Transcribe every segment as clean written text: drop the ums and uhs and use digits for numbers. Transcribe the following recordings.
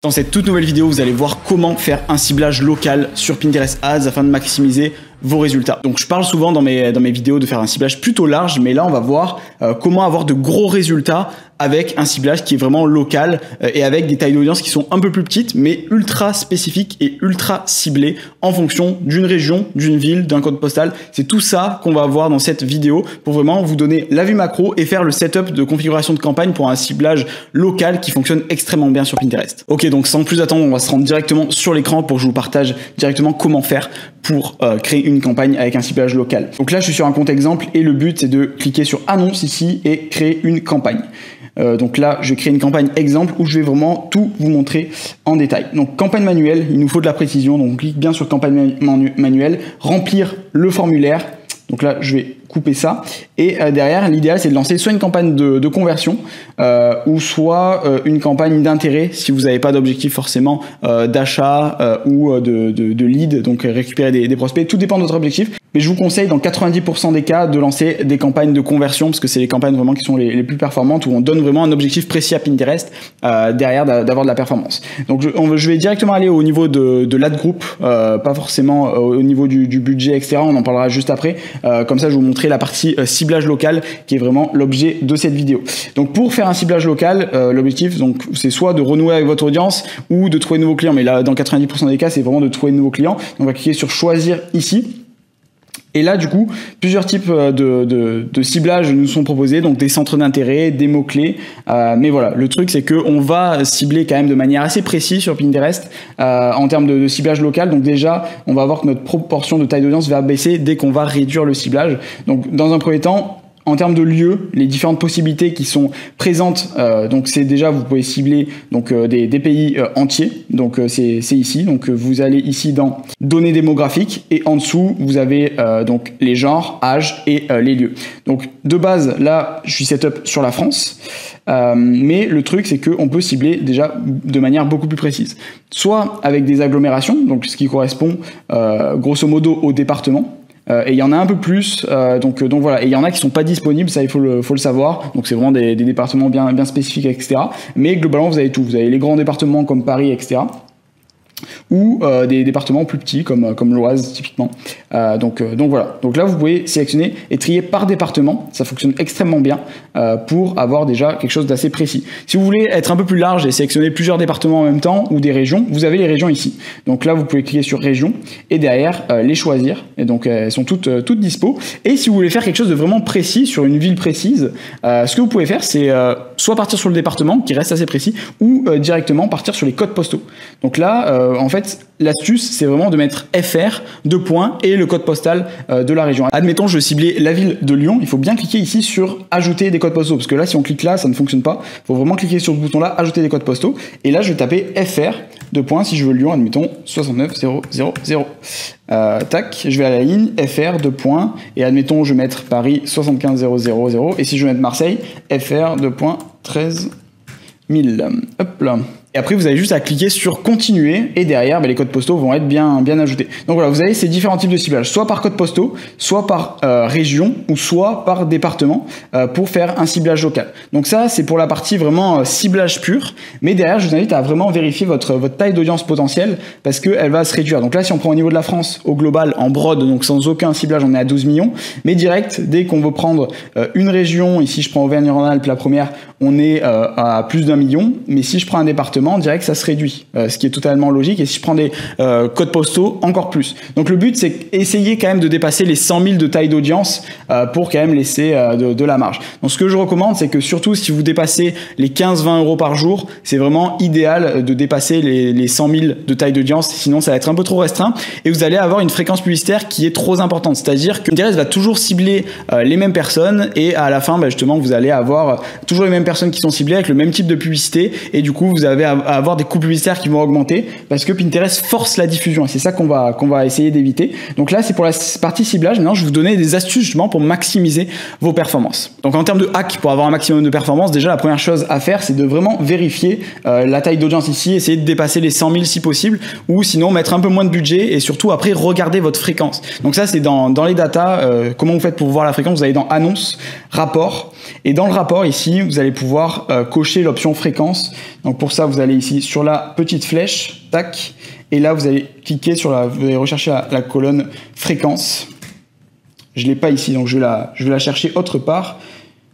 Dans cette toute nouvelle vidéo, vous allez voir comment faire un ciblage local sur Pinterest Ads afin de maximiser vos résultats. Donc je parle souvent dans mes vidéos de faire un ciblage plutôt large, mais là on va voir comment avoir de gros résultats avec un ciblage qui est vraiment local et avec des tailles d'audience qui sont un peu plus petites mais ultra spécifiques et ultra ciblées en fonction d'une région, d'une ville, d'un code postal. C'est tout ça qu'on va voir dans cette vidéo pour vraiment vous donner la vue macro et faire le setup de configuration de campagne pour un ciblage local qui fonctionne extrêmement bien sur Pinterest. Ok, donc sans plus attendre, on va se rendre directement sur l'écran pour que je vous partage directement comment faire pour créer une campagne avec un ciblage local. Donc là, je suis sur un compte exemple et le but, c'est de cliquer sur annonce ici et créer une campagne. Donc là, je vais créer une campagne exemple où je vais vraiment tout vous montrer en détail. Donc campagne manuelle, il nous faut de la précision. Donc on clique bien sur campagne manuelle, remplir le formulaire. Donc là, je vais couper ça. Et derrière, l'idéal, c'est de lancer soit une campagne de conversion ou soit une campagne d'intérêt si vous n'avez pas d'objectif forcément d'achat ou de lead, donc récupérer des prospects. Tout dépend de votre objectif. Mais je vous conseille dans 90% des cas de lancer des campagnes de conversion parce que c'est les campagnes vraiment qui sont les plus performantes où on donne vraiment un objectif précis à Pinterest derrière d'avoir de la performance. Donc je vais directement aller au niveau de l'ad group, pas forcément au niveau du budget, etc. On en parlera juste après. Comme ça, je vais vous montrer la partie ciblage local qui est vraiment l'objet de cette vidéo. Donc pour faire un ciblage local, l'objectif donc c'est soit de renouer avec votre audience ou de trouver de nouveaux clients. Mais là, dans 90% des cas, c'est vraiment de trouver de nouveaux clients. Donc on va cliquer sur choisir ici. Et là, du coup, plusieurs types de ciblage nous sont proposés, donc des centres d'intérêt, des mots-clés. Mais voilà, le truc, c'est qu'on va cibler quand même de manière assez précise sur Pinterest en termes de ciblage local. Donc déjà, on va voir que notre proportion de taille d'audience va baisser dès qu'on va réduire le ciblage. Donc dans un premier temps, en termes de lieux, les différentes possibilités qui sont présentes, donc c'est déjà vous pouvez cibler donc des pays entiers, donc c'est ici, donc vous allez ici dans données démographiques et en dessous vous avez donc les genres, âges et les lieux. Donc de base là je suis setup sur la France, mais le truc c'est qu'on peut cibler déjà de manière beaucoup plus précise, soit avec des agglomérations, donc ce qui correspond grosso modo au département. Et il y en a un peu plus, donc voilà. Et il y en a qui sont pas disponibles, ça il faut le savoir. Donc c'est vraiment des départements bien spécifiques, etc. Mais globalement vous avez tout. Vous avez les grands départements comme Paris, etc. Ou des départements plus petits comme l'Oise typiquement. Donc voilà. Donc là vous pouvez sélectionner et trier par département. Ça fonctionne extrêmement bien pour avoir déjà quelque chose d'assez précis. Si vous voulez être un peu plus large et sélectionner plusieurs départements en même temps ou des régions, vous avez les régions ici. Donc là vous pouvez cliquer sur région et derrière les choisir. Et donc elles sont toutes dispo. Et si vous voulez faire quelque chose de vraiment précis sur une ville précise, ce que vous pouvez faire c'est soit partir sur le département qui reste assez précis ou directement partir sur les codes postaux. Donc là en fait, l'astuce, c'est vraiment de mettre FR, deux points, et le code postal de la région. Admettons, je ciblais la ville de Lyon. Il faut bien cliquer ici sur ajouter des codes postaux. Parce que là, si on clique là, ça ne fonctionne pas. Il faut vraiment cliquer sur ce bouton-là, ajouter des codes postaux. Et là, je vais taper FR, deux points, si je veux Lyon, admettons 69000. Tac, je vais à la ligne, FR, deux points, et admettons, je vais mettre Paris 75000. Et si je veux mettre Marseille, FR, deux points, 13000. Hop là. Et après, vous avez juste à cliquer sur continuer et derrière, les codes postaux vont être bien ajoutés. Donc voilà, vous avez ces différents types de ciblage, soit par code postaux, soit par région ou soit par département pour faire un ciblage local. Donc ça, c'est pour la partie vraiment ciblage pur. Mais derrière, je vous invite à vraiment vérifier votre taille d'audience potentielle parce qu'elle va se réduire. Donc là, si on prend au niveau de la France, au global, en broad, donc sans aucun ciblage, on est à 12 millions. Mais direct, dès qu'on veut prendre une région, ici je prends Auvergne-Rhône-Alpes, la première, on est à plus d'1 million. Mais si je prends un département, direct ça se réduit, ce qui est totalement logique. Et si je prends des codes postaux, encore plus. Donc le but c'est essayer quand même de dépasser les 100 000 de taille d'audience pour quand même laisser de la marge. Donc ce que je recommande c'est que surtout si vous dépassez les 15-20 euros par jour, c'est vraiment idéal de dépasser les 100 000 de taille d'audience, sinon ça va être un peu trop restreint et vous allez avoir une fréquence publicitaire qui est trop importante. C'est-à-dire que Pinterest va toujours cibler les mêmes personnes et à la fin justement vous allez avoir toujours les mêmes personnes qui sont ciblées avec le même type de publicité et du coup vous avez à avoir des coûts publicitaires qui vont augmenter parce que Pinterest force la diffusion et c'est ça qu'on va essayer d'éviter. Donc là c'est pour la partie ciblage. Maintenant je vais vous donner des astuces justement pour maximiser vos performances. Donc en termes de hack pour avoir un maximum de performance, déjà la première chose à faire c'est de vraiment vérifier la taille d'audience ici, essayer de dépasser les 100 000 si possible ou sinon mettre un peu moins de budget et surtout après regarder votre fréquence. Donc ça c'est dans les datas, comment vous faites pour voir la fréquence, vous allez dans annonces, rapport et dans le rapport ici vous allez pouvoir cocher l'option fréquence. Donc pour ça, vous allez ici sur la petite flèche, tac, et là vous allez cliquer sur vous allez rechercher la colonne fréquence. Je l'ai pas ici, donc je vais la chercher autre part.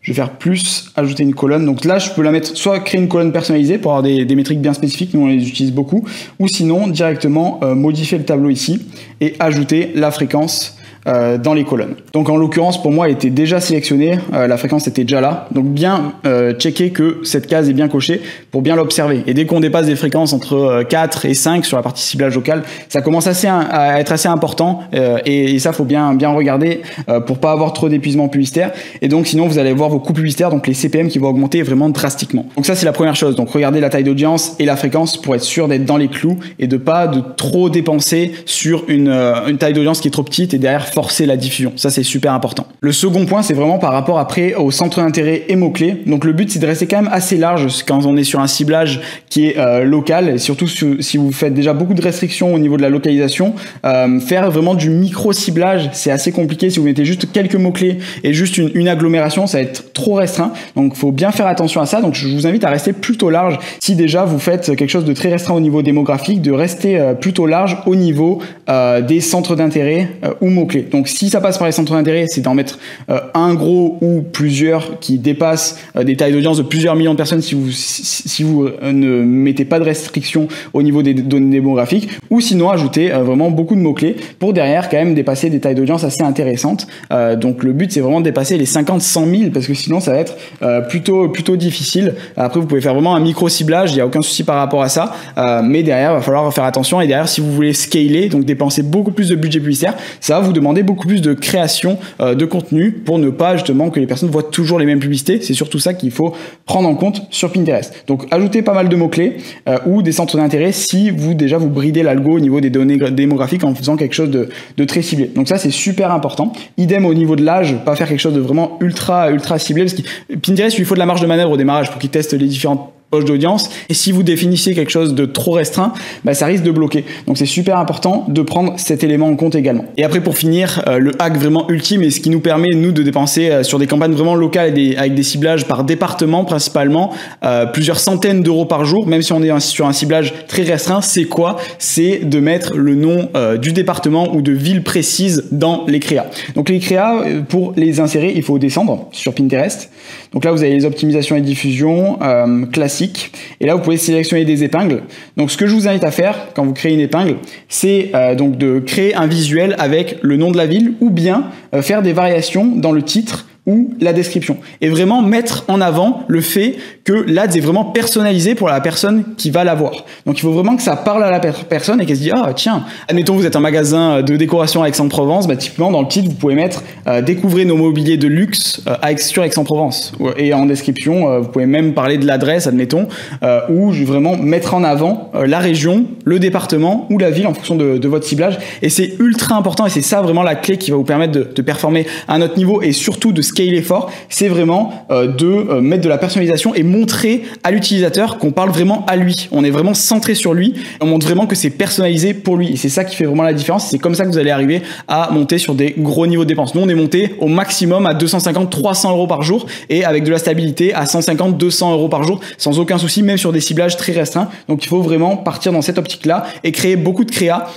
Je vais faire plus, ajouter une colonne. Donc là, je peux la mettre, soit créer une colonne personnalisée pour avoir des métriques bien spécifiques, nous on les utilise beaucoup, ou sinon directement modifier le tableau ici et ajouter la fréquence dans les colonnes. Donc en l'occurrence, pour moi, elle était déjà sélectionnée, la fréquence était déjà là. Donc bien checker que cette case est bien cochée pour bien l'observer. Et dès qu'on dépasse des fréquences entre 4 et 5 sur la partie ciblage local, ça commence à être assez important et ça, faut bien regarder pour pas avoir trop d'épuisement publicitaire. Et donc sinon, vous allez voir vos coûts publicitaires, donc les CPM qui vont augmenter vraiment drastiquement. Donc ça, c'est la première chose. Donc regardez la taille d'audience et la fréquence pour être sûr d'être dans les clous et de pas trop dépenser sur une taille d'audience qui est trop petite et derrière forcer la diffusion. Ça, c'est super important. Le second point, c'est vraiment par rapport après au centre d'intérêt et mots-clés. Donc le but, c'est de rester quand même assez large quand on est sur un ciblage qui est local, et surtout si vous faites déjà beaucoup de restrictions au niveau de la localisation. Faire vraiment du micro-ciblage, c'est assez compliqué. Si vous mettez juste quelques mots-clés et juste une agglomération, ça va être trop restreint. Donc il faut bien faire attention à ça. Donc je vous invite à rester plutôt large. Si déjà vous faites quelque chose de très restreint au niveau démographique, de rester plutôt large au niveau des centres d'intérêt ou mots-clés. Donc si ça passe par les centres d'intérêt, c'est d'en mettre un gros ou plusieurs qui dépassent des tailles d'audience de plusieurs millions de personnes si vous ne mettez pas de restrictions au niveau des données démographiques, ou sinon ajouter vraiment beaucoup de mots-clés pour derrière quand même dépasser des tailles d'audience assez intéressantes. Donc le but, c'est vraiment de dépasser les 50-100 000 parce que sinon ça va être plutôt difficile. Après, vous pouvez faire vraiment un micro-ciblage, il n'y a aucun souci par rapport à ça, mais derrière, il va falloir faire attention. Et derrière, si vous voulez scaler, donc dépenser beaucoup plus de budget publicitaire, ça va vous demander beaucoup plus de création de contenu pour ne pas justement que les personnes voient toujours les mêmes publicités. C'est surtout ça qu'il faut prendre en compte sur Pinterest. Donc ajoutez pas mal de mots-clés ou des centres d'intérêt si vous bridez l'algo au niveau des données démographiques en faisant quelque chose de très ciblé. Donc ça, c'est super important. Idem au niveau de l'âge, pas faire quelque chose de vraiment ultra ciblé, parce que Pinterest, il faut de la marge de manœuvre au démarrage pour qu'il teste les différentes poche d'audience, et si vous définissez quelque chose de trop restreint, ça risque de bloquer. Donc c'est super important de prendre cet élément en compte également. Et après, pour finir, le hack vraiment ultime et ce qui nous permet nous de dépenser sur des campagnes vraiment locales et avec des ciblages par département principalement, plusieurs centaines d'euros par jour, même si on est sur un ciblage très restreint, c'est quoi? C'est de mettre le nom du département ou de ville précise dans les créas. Donc les créas, pour les insérer, il faut descendre sur Pinterest. Donc là, vous avez les optimisations et diffusion classiques. Et là, vous pouvez sélectionner des épingles. Donc, ce que je vous invite à faire quand vous créez une épingle, c'est donc de créer un visuel avec le nom de la ville ou bien faire des variations dans le titre ou la description. Et vraiment mettre en avant le fait que l'ad est vraiment personnalisé pour la personne qui va la voir. Donc il faut vraiment que ça parle à la personne et qu'elle se dise « Ah tiens, admettons vous êtes un magasin de décoration à Aix-en-Provence, typiquement dans le titre vous pouvez mettre « Découvrez nos mobiliers de luxe sur Aix-en-Provence ». Et en description, vous pouvez même parler de l'adresse, admettons, ou vraiment mettre en avant la région, le département ou la ville en fonction de votre ciblage. Et c'est ultra important et c'est ça vraiment la clé qui va vous permettre de performer à un autre niveau et surtout de scaler fort, c'est vraiment de mettre de la personnalisation et montrer à l'utilisateur qu'on parle vraiment à lui. On est vraiment centré sur lui, on montre vraiment que c'est personnalisé pour lui. Et c'est ça qui fait vraiment la différence. C'est comme ça que vous allez arriver à monter sur des gros niveaux de dépenses. Nous, on est monté au maximum à 250-300 euros par jour et avec de la stabilité à 150-200 euros par jour sans aucun souci, même sur des ciblages très restreints. Donc, il faut vraiment partir dans cette optique-là et créer beaucoup de créas,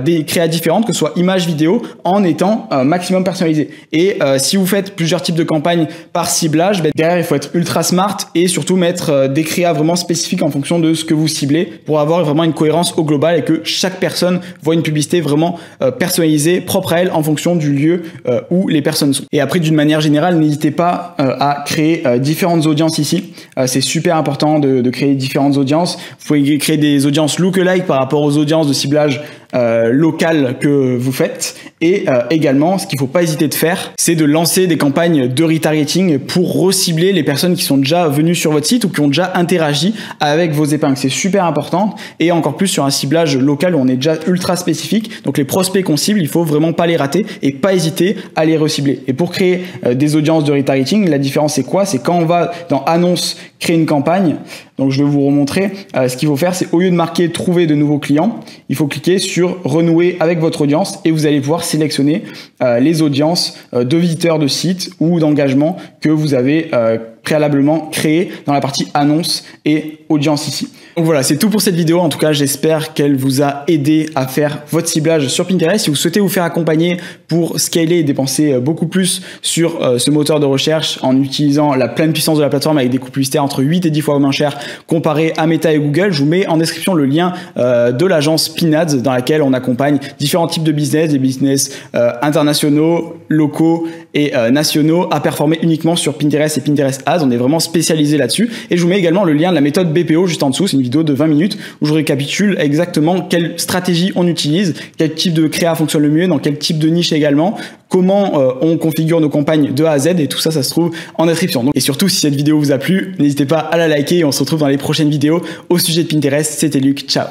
des créas différentes, que ce soit images, vidéo, en étant maximum personnalisé. Et si vous faites plusieurs types de campagnes par ciblage, derrière il faut être ultra smart et surtout mettre des créas vraiment spécifiques en fonction de ce que vous ciblez pour avoir vraiment une cohérence au global et que chaque personne voit une publicité vraiment personnalisée, propre à elle en fonction du lieu où les personnes sont. Et après, d'une manière générale, n'hésitez pas à créer différentes audiences ici. C'est super important de créer différentes audiences. Vous pouvez créer des audiences lookalike par rapport aux audiences de ciblage local que vous faites. Et également, ce qu'il ne faut pas hésiter de faire, c'est de lancer des campagnes de retargeting pour recibler les personnes qui sont déjà venues sur votre site ou qui ont déjà interagi avec vos épingles. C'est super important et encore plus sur un ciblage local où on est déjà ultra spécifique. Donc les prospects qu'on cible, il faut vraiment pas les rater et pas hésiter à les recibler. Et pour créer des audiences de retargeting, la différence c'est quoi? C'est quand on va dans annonce, créer une campagne. Donc je vais vous remontrer. Ce qu'il faut faire, c'est au lieu de marquer trouver de nouveaux clients, il faut cliquer sur renouer avec votre audience et vous allez pouvoir sélectionner les audiences de visiteurs de sites ou d'engagement que vous avez préalablement créé dans la partie annonce et audience ici. Donc voilà, c'est tout pour cette vidéo. En tout cas, j'espère qu'elle vous a aidé à faire votre ciblage sur Pinterest. Si vous souhaitez vous faire accompagner pour scaler et dépenser beaucoup plus sur ce moteur de recherche en utilisant la pleine puissance de la plateforme avec des coûts publicitaires entre 8 et 10 fois moins cher comparé à Meta et Google, je vous mets en description le lien de l'agence Pinads dans laquelle on accompagne différents types de business, des business internationaux, locaux et nationaux à performer uniquement sur Pinterest et Pinterest Ads. On est vraiment spécialisé là-dessus. Et je vous mets également le lien de la méthode BPO juste en dessous. C'est une vidéo de 20 minutes où je récapitule exactement quelle stratégie on utilise, quel type de créa fonctionne le mieux, dans quel type de niche également, comment on configure nos campagnes de A à Z, et tout ça, ça se trouve en description. Et surtout, si cette vidéo vous a plu, n'hésitez pas à la liker et on se retrouve dans les prochaines vidéos au sujet de Pinterest. C'était Luc, ciao.